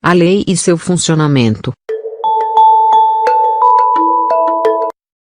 A lei e seu funcionamento.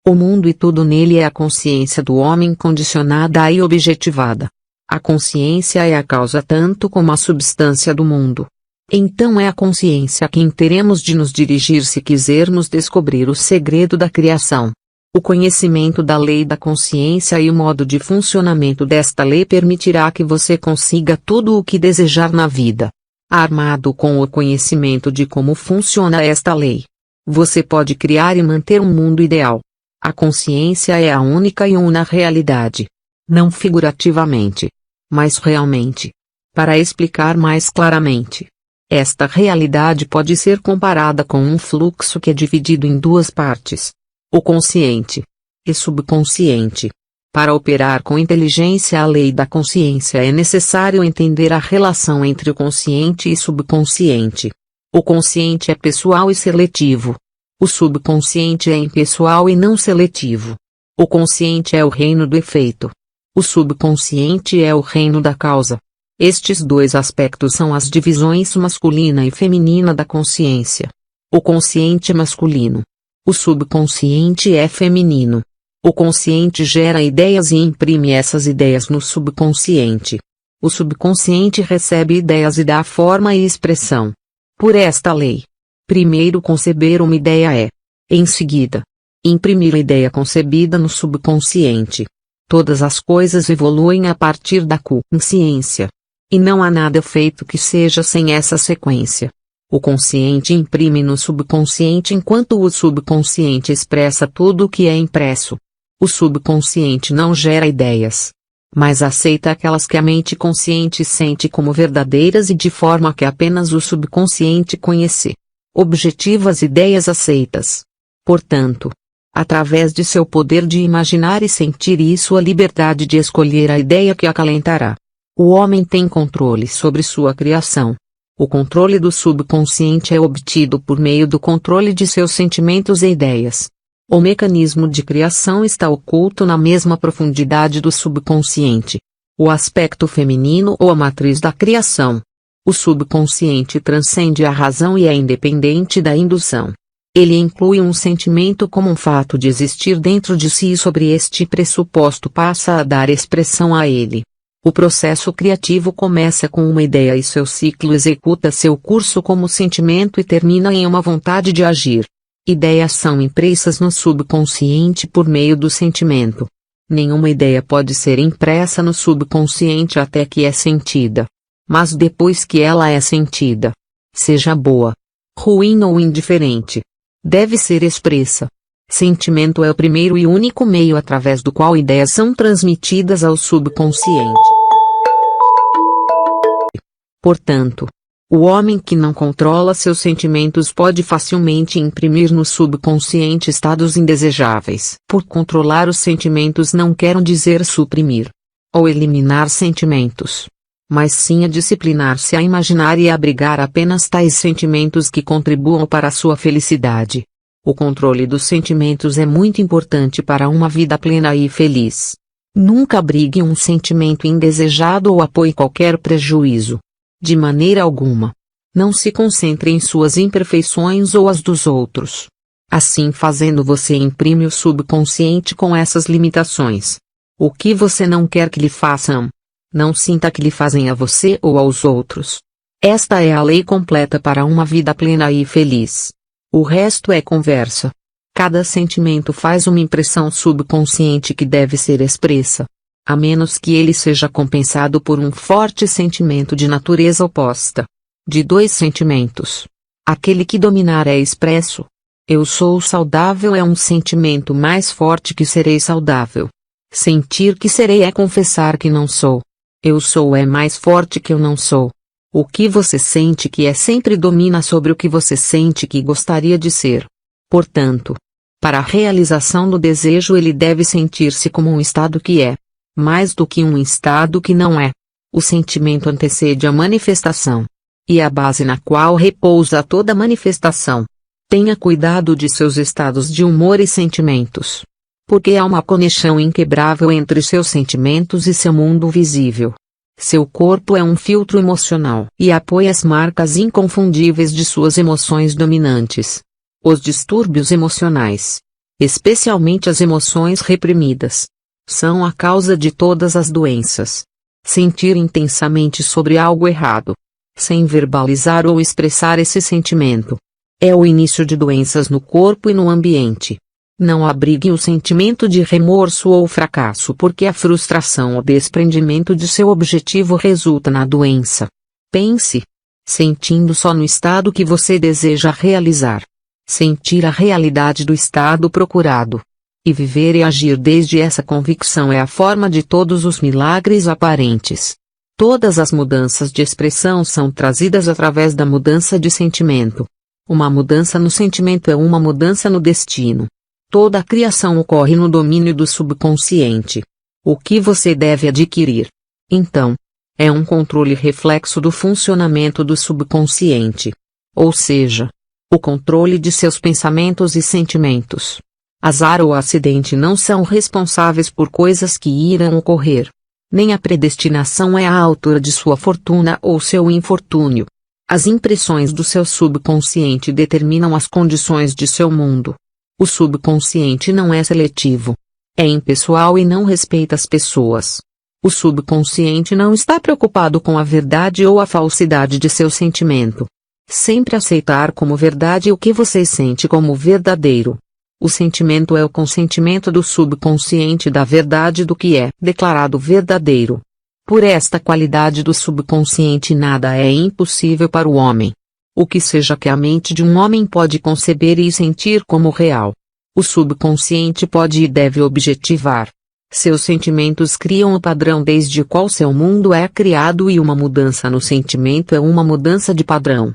O mundo e tudo nele é a consciência do homem condicionada e objetivada. A consciência é a causa tanto como a substância do mundo. Então é a consciência a quem teremos de nos dirigir se quisermos descobrir o segredo da criação. O conhecimento da lei da consciência e o modo de funcionamento desta lei permitirá que você consiga tudo o que desejar na vida. Armado com o conhecimento de como funciona esta lei, você pode criar e manter um mundo ideal. A consciência é a única e una realidade. Não figurativamente, mas realmente. Para explicar mais claramente, esta realidade pode ser comparada com um fluxo que é dividido em duas partes: o consciente e subconsciente. Para operar com inteligência a lei da consciência é necessário entender a relação entre o consciente e subconsciente. O consciente é pessoal e seletivo. O subconsciente é impessoal e não seletivo. O consciente é o reino do efeito. O subconsciente é o reino da causa. Estes dois aspectos são as divisões masculina e feminina da consciência. O consciente é masculino. O subconsciente é feminino. O consciente gera ideias e imprime essas ideias no subconsciente. O subconsciente recebe ideias e dá forma e expressão. Por esta lei, primeiro conceber uma ideia é, em seguida, imprimir a ideia concebida no subconsciente. Todas as coisas evoluem a partir da consciência. E não há nada feito que seja sem essa sequência. O consciente imprime no subconsciente enquanto o subconsciente expressa tudo o que é impresso. O subconsciente não gera ideias, mas aceita aquelas que a mente consciente sente como verdadeiras e de forma que apenas o subconsciente conhece. Objetiva as ideias aceitas. Portanto, através de seu poder de imaginar e sentir e sua liberdade de escolher a ideia que acalentará, o homem tem controle sobre sua criação. O controle do subconsciente é obtido por meio do controle de seus sentimentos e ideias. O mecanismo de criação está oculto na mesma profundidade do subconsciente. O aspecto feminino ou a matriz da criação. O subconsciente transcende a razão e é independente da indução. Ele inclui um sentimento como um fato de existir dentro de si e sobre este pressuposto passa a dar expressão a ele. O processo criativo começa com uma ideia e seu ciclo executa seu curso como sentimento e termina em uma vontade de agir. Ideias são impressas no subconsciente por meio do sentimento. Nenhuma ideia pode ser impressa no subconsciente até que é sentida. Mas depois que ela é sentida, seja boa, ruim ou indiferente, deve ser expressa. Sentimento é o primeiro e único meio através do qual ideias são transmitidas ao subconsciente. Portanto, o homem que não controla seus sentimentos pode facilmente imprimir no subconsciente estados indesejáveis. Por controlar os sentimentos não quero dizer suprimir ou eliminar sentimentos, mas sim a disciplinar-se a imaginar e abrigar apenas tais sentimentos que contribuam para a sua felicidade. O controle dos sentimentos é muito importante para uma vida plena e feliz. Nunca abrigue um sentimento indesejado ou apoie qualquer prejuízo. De maneira alguma. Não se concentre em suas imperfeições ou as dos outros. Assim fazendo você imprime o subconsciente com essas limitações. O que você não quer que lhe façam, não sinta que lhe fazem a você ou aos outros. Esta é a lei completa para uma vida plena e feliz. O resto é conversa. Cada sentimento faz uma impressão subconsciente que deve ser expressa. A menos que ele seja compensado por um forte sentimento de natureza oposta. De dois sentimentos. Aquele que dominar é expresso. Eu sou saudável é um sentimento mais forte que serei saudável. Sentir que serei é confessar que não sou. Eu sou é mais forte que eu não sou. O que você sente que é sempre domina sobre o que você sente que gostaria de ser. Portanto, para a realização do desejo ele deve sentir-se como um estado que é. Mais do que um estado que não é. O sentimento antecede a manifestação. E a base na qual repousa toda manifestação. Tenha cuidado de seus estados de humor e sentimentos. Porque há uma conexão inquebrável entre seus sentimentos e seu mundo visível. Seu corpo é um filtro emocional e apoia as marcas inconfundíveis de suas emoções dominantes. Os distúrbios emocionais, especialmente as emoções reprimidas, são a causa de todas as doenças. Sentir intensamente sobre algo errado, sem verbalizar ou expressar esse sentimento, é o início de doenças no corpo e no ambiente. Não abrigue o sentimento de remorso ou fracasso porque a frustração ou desprendimento de seu objetivo resulta na doença. Pense, sentindo só no estado que você deseja realizar. Sentir a realidade do estado procurado. E viver e agir desde essa convicção é a forma de todos os milagres aparentes. Todas as mudanças de expressão são trazidas através da mudança de sentimento. Uma mudança no sentimento é uma mudança no destino. Toda a criação ocorre no domínio do subconsciente. O que você deve adquirir, então, é um controle reflexo do funcionamento do subconsciente. Ou seja, o controle de seus pensamentos e sentimentos. Azar ou acidente não são responsáveis por coisas que irão ocorrer. Nem a predestinação é a autora de sua fortuna ou seu infortúnio. As impressões do seu subconsciente determinam as condições de seu mundo. O subconsciente não é seletivo. É impessoal e não respeita as pessoas. O subconsciente não está preocupado com a verdade ou a falsidade de seu sentimento. Sempre aceitar como verdade o que você sente como verdadeiro. O sentimento é o consentimento do subconsciente da verdade do que é declarado verdadeiro. Por esta qualidade do subconsciente nada é impossível para o homem. O que seja que a mente de um homem pode conceber e sentir como real, o subconsciente pode e deve objetivar. Seus sentimentos criam o padrão desde o qual seu mundo é criado e uma mudança no sentimento é uma mudança de padrão.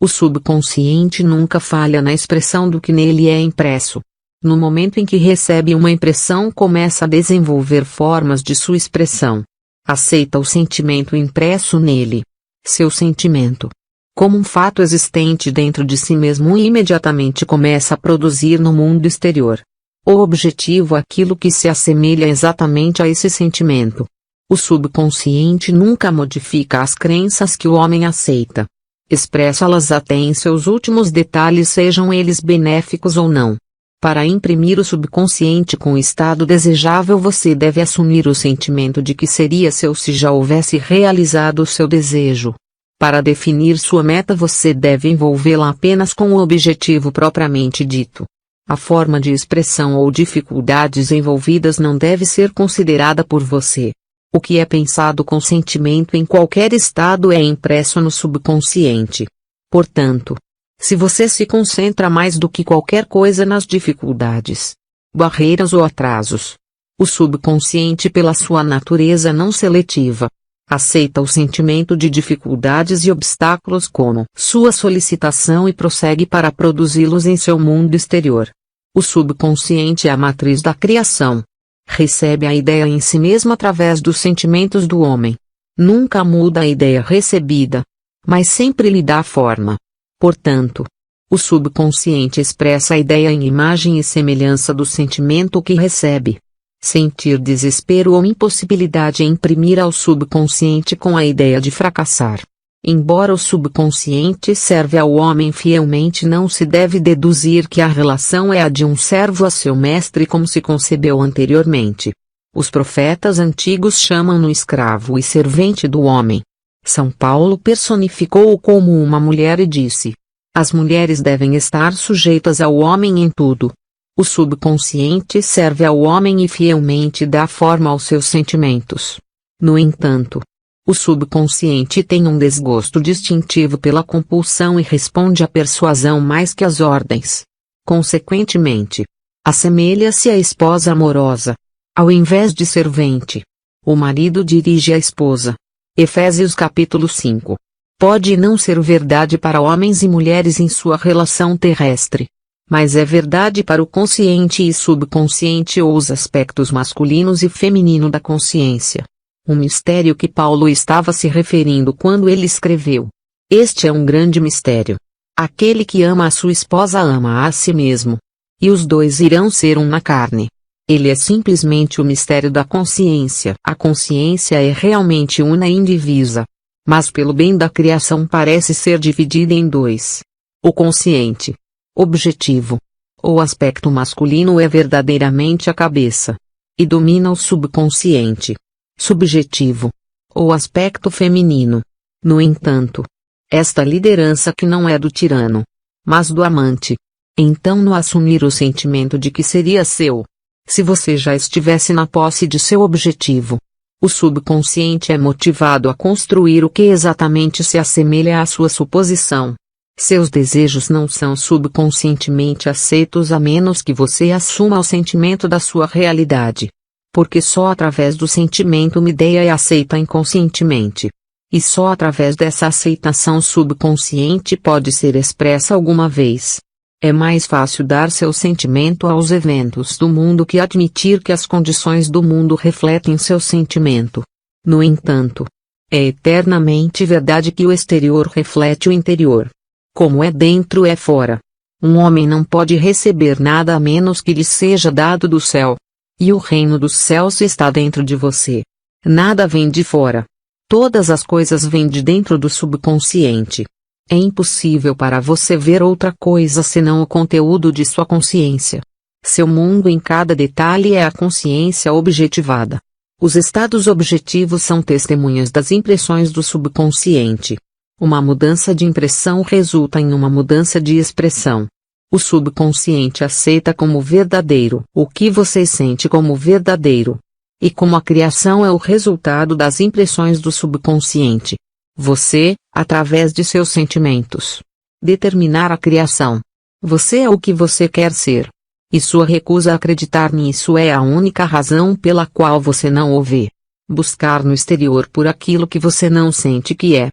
O subconsciente nunca falha na expressão do que nele é impresso. No momento em que recebe uma impressão, começa a desenvolver formas de sua expressão. Aceita o sentimento impresso nele. Seu sentimento, como um fato existente dentro de si mesmo, e imediatamente começa a produzir no mundo exterior. O objetivo é aquilo que se assemelha exatamente a esse sentimento. O subconsciente nunca modifica as crenças que o homem aceita. Expressa-las até em seus últimos detalhes, sejam eles benéficos ou não. Para imprimir o subconsciente com o estado desejável, você deve assumir o sentimento de que seria seu se já houvesse realizado o seu desejo. Para definir sua meta, você deve envolvê-la apenas com o objetivo propriamente dito. A forma de expressão ou dificuldades envolvidas não deve ser considerada por você. O que é pensado com sentimento em qualquer estado é impresso no subconsciente. Portanto, se você se concentra mais do que qualquer coisa nas dificuldades, barreiras ou atrasos, o subconsciente, pela sua natureza não seletiva, aceita o sentimento de dificuldades e obstáculos como sua solicitação e prossegue para produzi-los em seu mundo exterior. O subconsciente é a matriz da criação. Recebe a ideia em si mesmo através dos sentimentos do homem. Nunca muda a ideia recebida, mas sempre lhe dá forma. Portanto, o subconsciente expressa a ideia em imagem e semelhança do sentimento que recebe. Sentir desespero ou impossibilidade é imprimir ao subconsciente com a ideia de fracassar. Embora o subconsciente serve ao homem fielmente, não se deve deduzir que a relação é a de um servo a seu mestre como se concebeu anteriormente. Os profetas antigos chamam-no escravo e servente do homem. São Paulo personificou-o como uma mulher e disse: as mulheres devem estar sujeitas ao homem em tudo. O subconsciente serve ao homem e fielmente dá forma aos seus sentimentos. No entanto, o subconsciente tem um desgosto distintivo pela compulsão e responde à persuasão mais que às ordens. Consequentemente, assemelha-se à esposa amorosa. Ao invés de servente, o marido dirige a esposa. Efésios capítulo 5. Pode não ser verdade para homens e mulheres em sua relação terrestre, mas é verdade para o consciente e subconsciente ou os aspectos masculinos e feminino da consciência. Um mistério que Paulo estava se referindo quando ele escreveu: este é um grande mistério. Aquele que ama a sua esposa ama a si mesmo. E os dois irão ser um na carne. Ele é simplesmente o mistério da consciência. A consciência é realmente una e indivisa. Mas pelo bem da criação parece ser dividida em dois. O consciente, objetivo, ou aspecto masculino é verdadeiramente a cabeça. E domina o subconsciente, subjetivo, ou aspecto feminino. No entanto, esta liderança que não é do tirano, mas do amante. Então no assumir o sentimento de que seria seu, se você já estivesse na posse de seu objetivo, o subconsciente é motivado a construir o que exatamente se assemelha à sua suposição. Seus desejos não são subconscientemente aceitos a menos que você assuma o sentimento da sua realidade. Porque só através do sentimento uma ideia é aceita inconscientemente. E só através dessa aceitação subconsciente pode ser expressa alguma vez. É mais fácil dar seu sentimento aos eventos do mundo que admitir que as condições do mundo refletem seu sentimento. No entanto, é eternamente verdade que o exterior reflete o interior. Como é dentro é fora. Um homem não pode receber nada a menos que lhe seja dado do céu. E o reino dos céus está dentro de você. Nada vem de fora. Todas as coisas vêm de dentro do subconsciente. É impossível para você ver outra coisa senão o conteúdo de sua consciência. Seu mundo em cada detalhe é a consciência objetivada. Os estados objetivos são testemunhas das impressões do subconsciente. Uma mudança de impressão resulta em uma mudança de expressão. O subconsciente aceita como verdadeiro o que você sente como verdadeiro. E como a criação é o resultado das impressões do subconsciente, você, através de seus sentimentos, determinar a criação. Você é o que você quer ser. E sua recusa a acreditar nisso é a única razão pela qual você não o vê. Buscar no exterior por aquilo que você não sente que é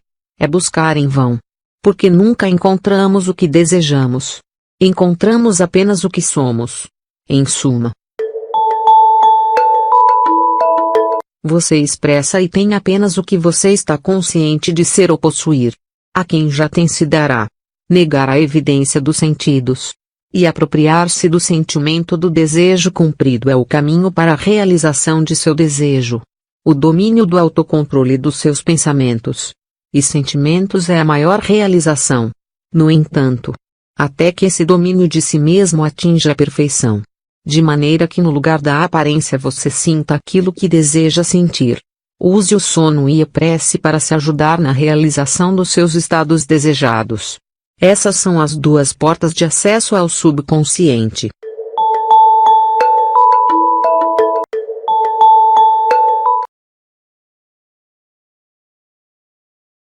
buscar em vão. Porque nunca encontramos o que desejamos. Encontramos apenas o que somos. Em suma, você expressa e tem apenas o que você está consciente de ser ou possuir. A quem já tem se dará. Negar a evidência dos sentidos. E apropriar-se do sentimento do desejo cumprido é o caminho para a realização de seu desejo. O domínio do autocontrole dos seus pensamentos e sentimentos é a maior realização. No entanto, até que esse domínio de si mesmo atinja a perfeição, de maneira que no lugar da aparência você sinta aquilo que deseja sentir. Use o sono e a prece para se ajudar na realização dos seus estados desejados. Essas são as duas portas de acesso ao subconsciente.